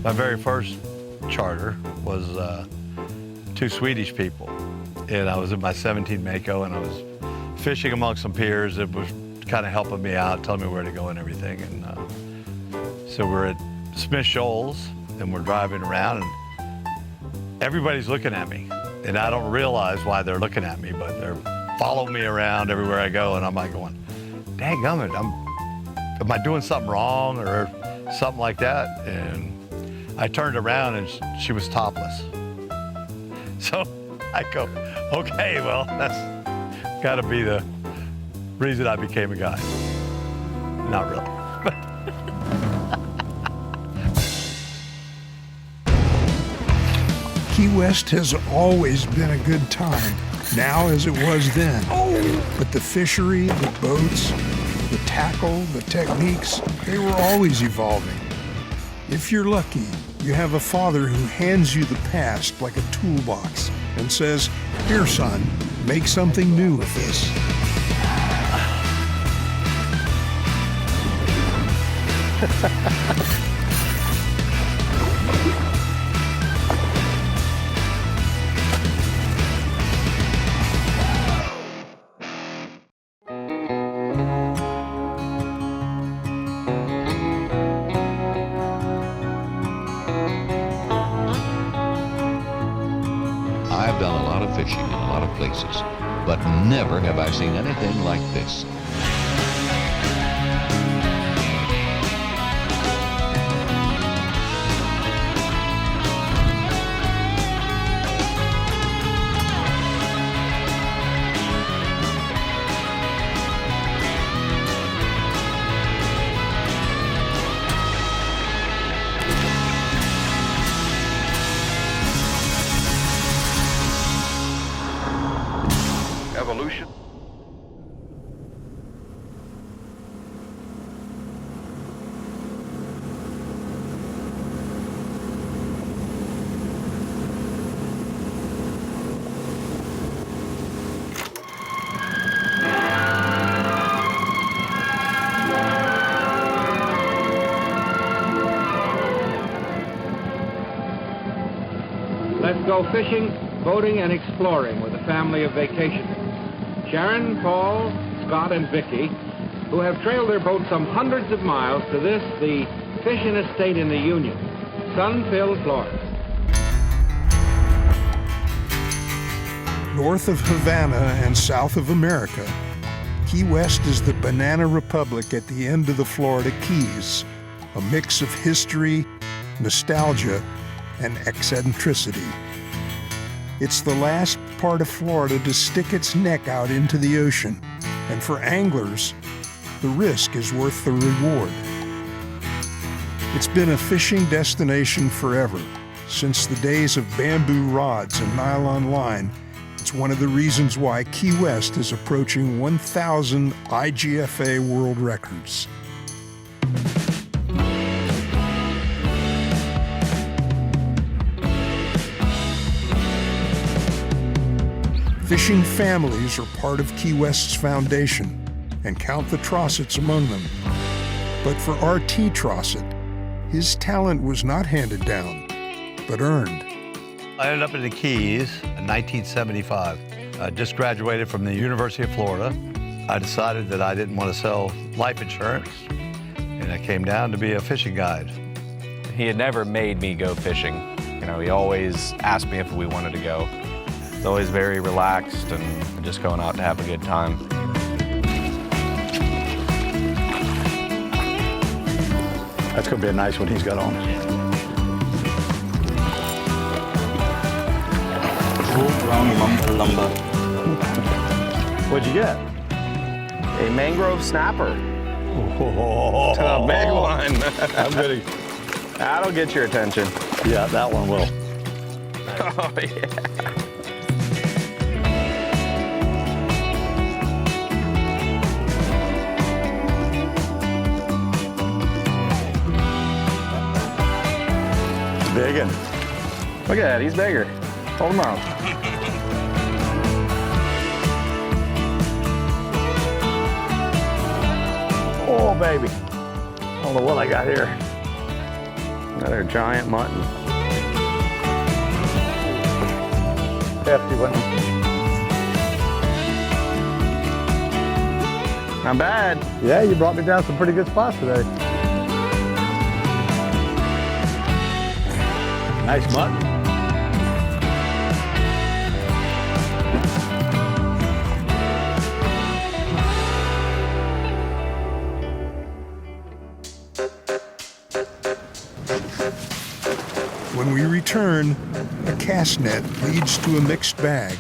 My very first charter was 2 Swedish people. And I was in my 17 Mako and I was fishing among some peers that was kind of helping me out, telling me where to go and everything. And so we're at Smith Shoals and we're driving around and everybody's looking at me. And I don't realize why they're looking at me, but they're following me around everywhere I go. And I'm like going, dadgummit, am I doing something wrong or something like that? And I turned around and she was topless. So I go, okay, well, that's gotta be the reason I became a guy. Not really. Key West has always been a good time, now as it was then. But the fishery, the boats, the tackle, the techniques, they were always evolving. If you're lucky, you have a father who hands you the past like a toolbox and says, here, son, make something new with this. I've done a lot of fishing in a lot of places, but never have I seen anything like this. Evolution. Let's go fishing, boating, and exploring with a family of vacationers. Sharon, Paul, Scott, and Vicky, who have trailed their boat some hundreds of miles to this, the fishing estate in the Union, sun-filled Florida. North of Havana and south of America, Key West is the Banana Republic at the end of the Florida Keys, a mix of history, nostalgia, and eccentricity. It's the last part of Florida to stick its neck out into the ocean, and for anglers, the risk is worth the reward. It's been a fishing destination forever. Since the days of bamboo rods and nylon line, it's one of the reasons why Key West is approaching 1,000 IGFA world records. Fishing families are part of Key West's foundation, and count the Trossets among them. But for RT Trosset, his talent was not handed down, but earned. I ended up in the Keys in 1975. I just graduated from the University of Florida. I decided that I didn't want to sell life insurance, and I came down to be a fishing guide. He had never made me go fishing. You know, he always asked me if we wanted to go. It's always very relaxed and just going out to have a good time. That's gonna be a nice one he's got on. Lumber. What'd you get? A mangrove snapper. Oh, A big one. I'm gonna, That'll get your attention. yeah, that one will. Oh, yeah. Big one. Look at that, he's bigger. Hold him out. Oh, baby. I don't know what I got here. Another giant mutton. Hefty one. Not bad. Yeah, you brought me down some pretty good spots today. Nice mutton. When we return, a cast net leads to a mixed bag.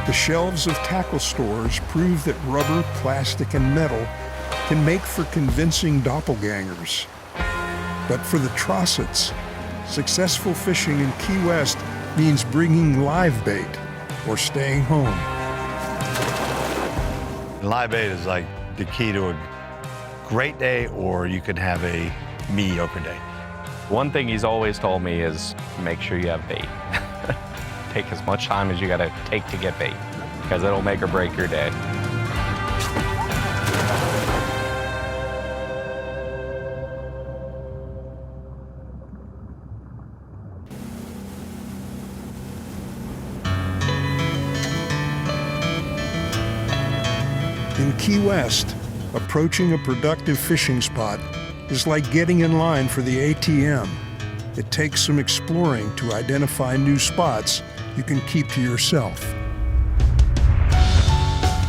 The shelves of tackle stores prove that rubber, plastic, and metal can make for convincing doppelgangers. But for the Trossets, successful fishing in Key West means bringing live bait or staying home. Live bait is like the key to a great day, or you can have a mediocre day. One thing he's always told me is make sure you have bait. Take as much time as you gotta take to get bait, because it'll make or break your day. In Key West, approaching a productive fishing spot is like getting in line for the ATM. It takes some exploring to identify new spots you can keep to yourself.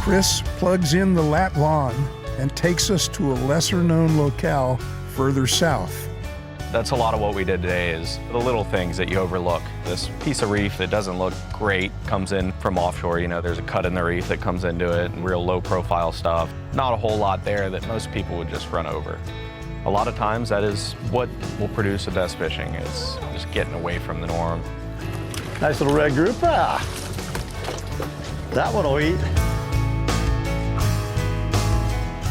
Chris plugs in the lat lawn and takes us to a lesser-known locale further south. That's a lot of what we did today, is the little things that you overlook. This piece of reef that doesn't look great comes in from offshore. You know, there's a cut in the reef that comes into it, and real low profile stuff. Not a whole lot there that most people would just run over. A lot of times that is what will produce the best fishing, is just getting away from the norm. Nice little red grouper. That one will eat.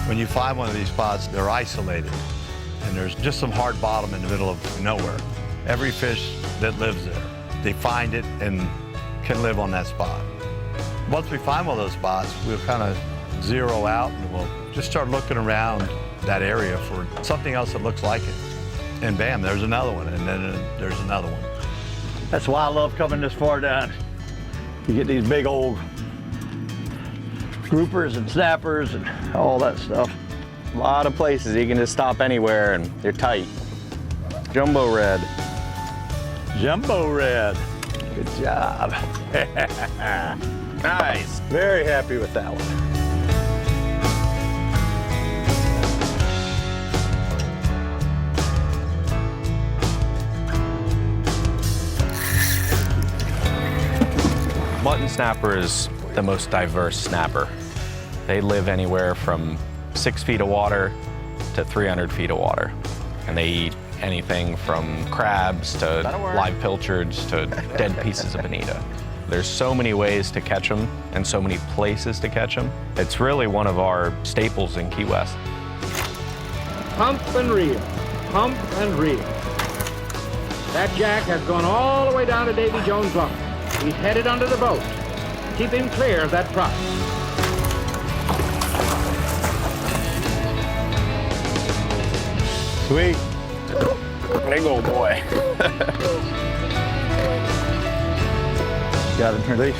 When you find one of these spots, they're isolated, and there's just some hard bottom in the middle of nowhere. Every fish that lives there, they find it and can live on that spot. Once we find one of those spots, we'll kind of zero out and we'll just start looking around that area for something else that looks like it. And bam, there's another one, and then there's another one. That's why I love coming this far down. You get these big old groupers and snappers and all that stuff. A lot of places you can just stop anywhere and you're tight. Jumbo red. Jumbo red. Good job. Nice. Very happy with that one. Mutton snapper is the most diverse snapper. They live anywhere from 6 feet of water to 300 feet of water. And they eat anything from crabs to live pilchards to dead pieces of bonita. There's so many ways to catch them and so many places to catch them. It's really one of our staples in Key West. Pump and reel, pump and reel. That jack has gone all the way down to Davy Jones' lump. He's headed under the boat. Keep him clear of that prop. Sweet. Big old boy. Got him release.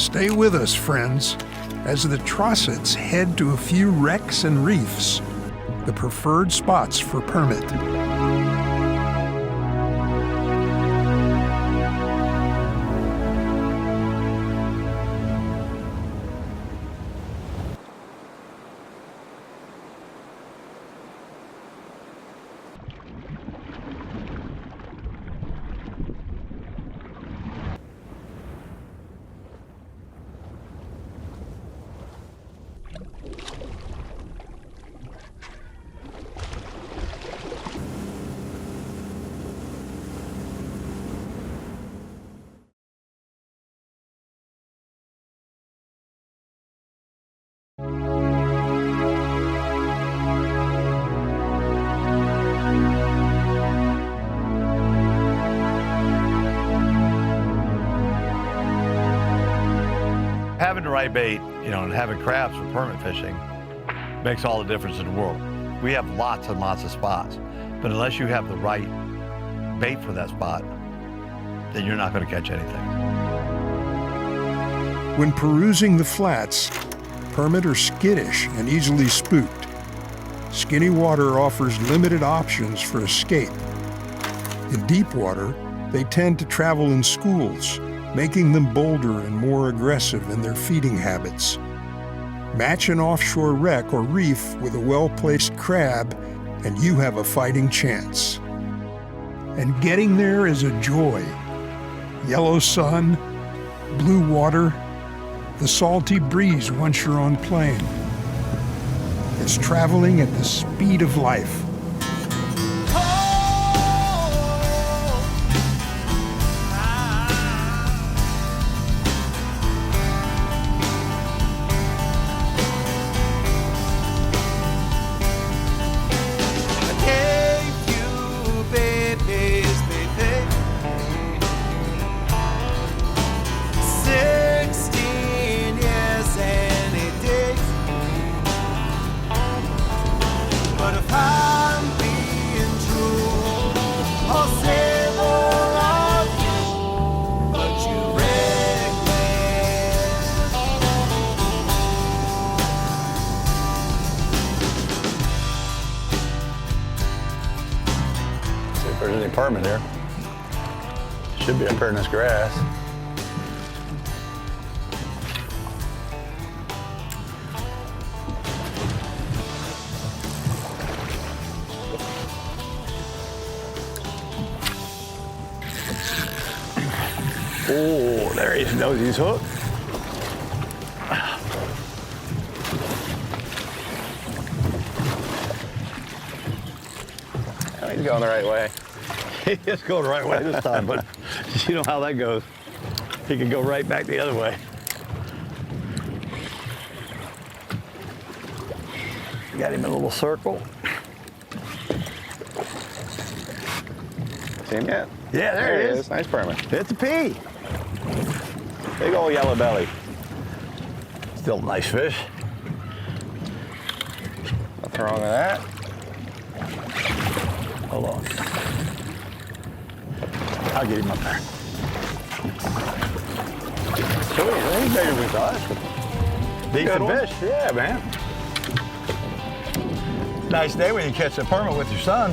Stay with us, friends, as the Trossets head to a few wrecks and reefs, the preferred spots for permit. Having the right bait, and having crabs for permit fishing makes all the difference in the world. We have lots and lots of spots, but unless you have the right bait for that spot, then you're not going to catch anything. When perusing the flats, permit are skittish and easily spooked. Skinny water offers limited options for escape. In deep water, they tend to travel in schools, making them bolder and more aggressive in their feeding habits. Match an offshore wreck or reef with a well-placed crab, and you have a fighting chance. And getting there is a joy. Yellow sun, blue water, the salty breeze once you're on plane. It's traveling at the speed of life. If there's any permit here, should be up here in this grass. Oh, there he knows he's hooked. Oh, he's going the right way. He's going the right way this time, but you know how that goes. He can go right back the other way. Got him in a little circle. See him yet? Yeah, there he is. Nice permit. It's a P. Big old yellow belly. Still a nice fish. Nothing wrong with that. Hold on. I'll get him up there. Sweet, he's bigger than we thought. Decent fish, yeah, man. Nice day when you catch a permit with your son.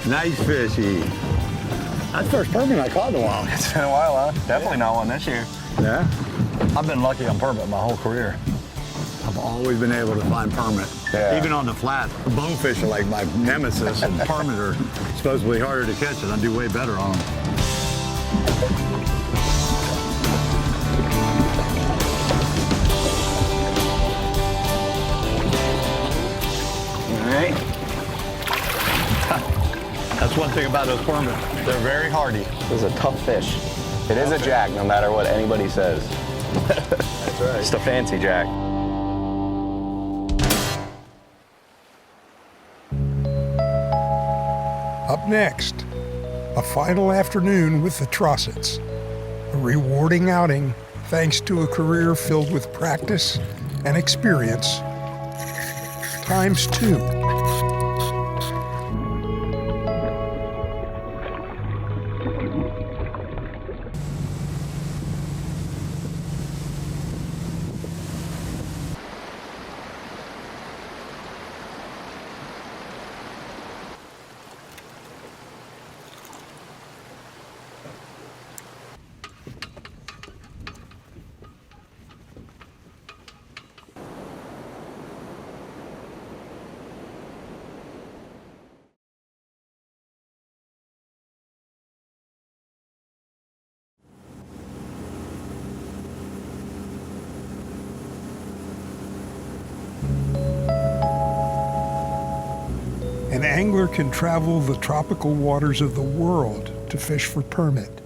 Nice fishy. That's the first permit I caught in a while. It's been a while, huh? Definitely not one this year. Yeah? I've been lucky on permit my whole career. I've always been able to find permit. Yeah. Even on the flat, bonefish are like my nemesis, and permit are supposedly harder to catch, and I do way better on them. All right. That's one thing about those permits. They're very hardy. This is a tough fish. It is a jack, no matter what anybody says. That's right. Just a fancy jack. Up next, a final afternoon with the Trossets. A rewarding outing thanks to a career filled with practice and experience ×2. An angler can travel the tropical waters of the world to fish for permit.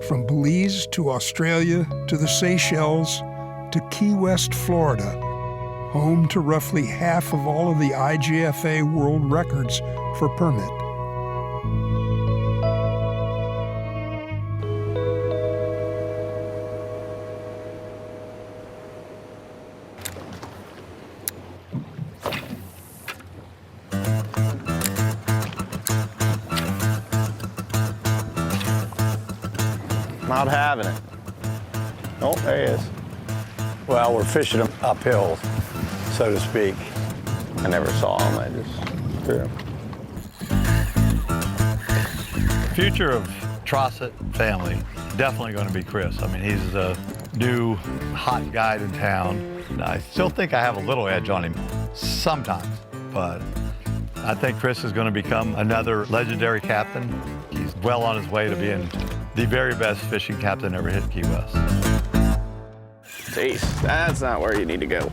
From Belize to Australia to the Seychelles to Key West, Florida, home to roughly half of all of the IGFA world records for permit. Not having it. Oh, there he is. Well, we're fishing them uphill, so to speak. I never saw him. I just threw him. Future of Trosset family, definitely going to be Chris. I mean, he's a new hot guide in town. I still think I have a little edge on him sometimes, but I think Chris is going to become another legendary captain. He's well on his way to being the very best fishing captain ever hit Key West. Jeez, that's not where you need to go.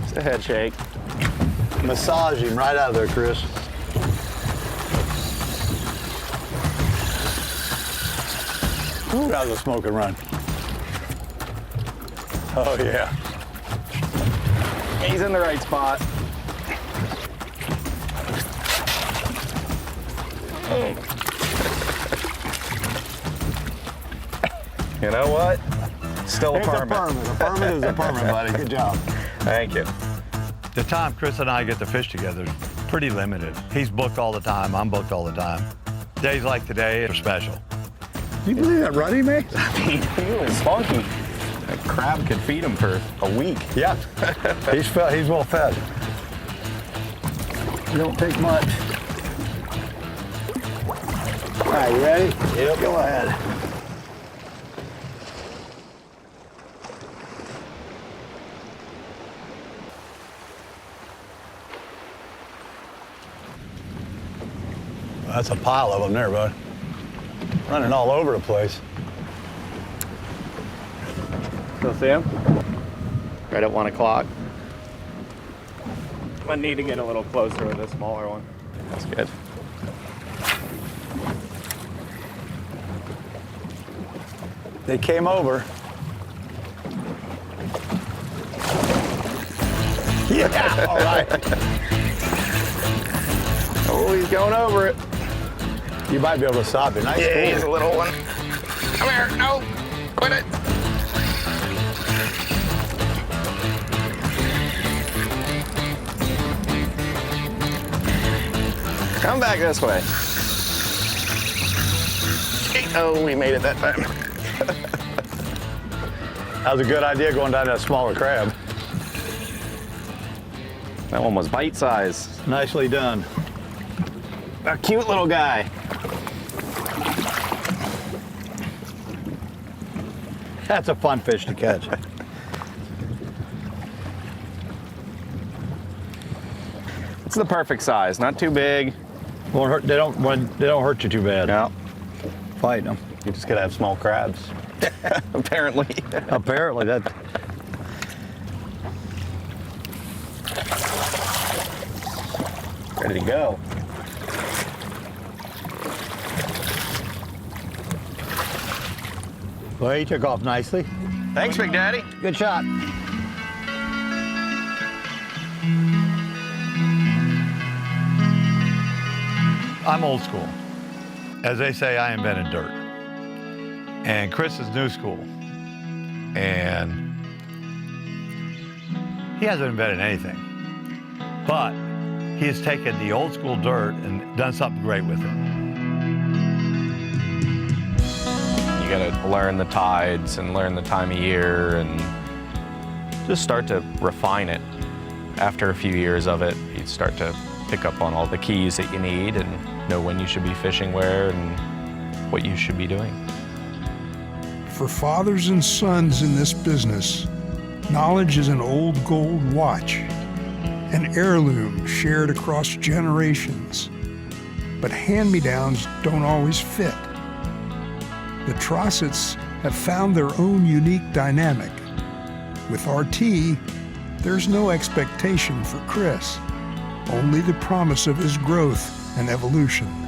It's a head shake. Massage him right out of there, Chris. Ooh, that was a smoke and run. Oh, yeah. He's in the right spot. You know what? Still a It's permit. a permit. A permit is a permit, buddy. Good job. Thank you. The time Chris and I get to fish together is pretty limited. He's booked all the time, I'm booked all the time. Days like today are special. Do you believe that run he makes? I mean, he was funky. That crab could feed him for a week. Yeah. He's well fed. You don't take much. All right, you ready? Yep. Go ahead. That's a pile of them there, bud. Running all over the place. Still see him? Right at 1 o'clock. I need to get a little closer with a smaller one. That's good. They came over. Yeah, all right. Oh, he's going over it. You might be able to stop it. Nice Yeah, he's a pull. little one. Come here. No, quit it. Come back this way. Oh, we made it that time. That was a good idea going down to that smaller crab. That one was bite size. Nicely done. A cute little guy. That's a fun fish to catch. It's the perfect size. Not too big. Won't hurt, they don't hurt you too bad. No, Fighting them. You just gotta have small crabs. apparently. Apparently that. Ready to go. Well, he took off nicely. Thanks, Big Daddy. Good shot. I'm old school. As they say, I invented dirt. And Chris is new school. And he hasn't invented anything. But he has taken the old school dirt and done something great with it. You gotta learn the tides and learn the time of year and just start to refine it. After a few years of it, you start to pick up on all the keys that you need and know when you should be fishing where and what you should be doing. For fathers and sons in this business, knowledge is an old gold watch, an heirloom shared across generations. But hand-me-downs don't always fit. The Trossets have found their own unique dynamic. With RT, there's no expectation for Chris, only the promise of his growth and evolution.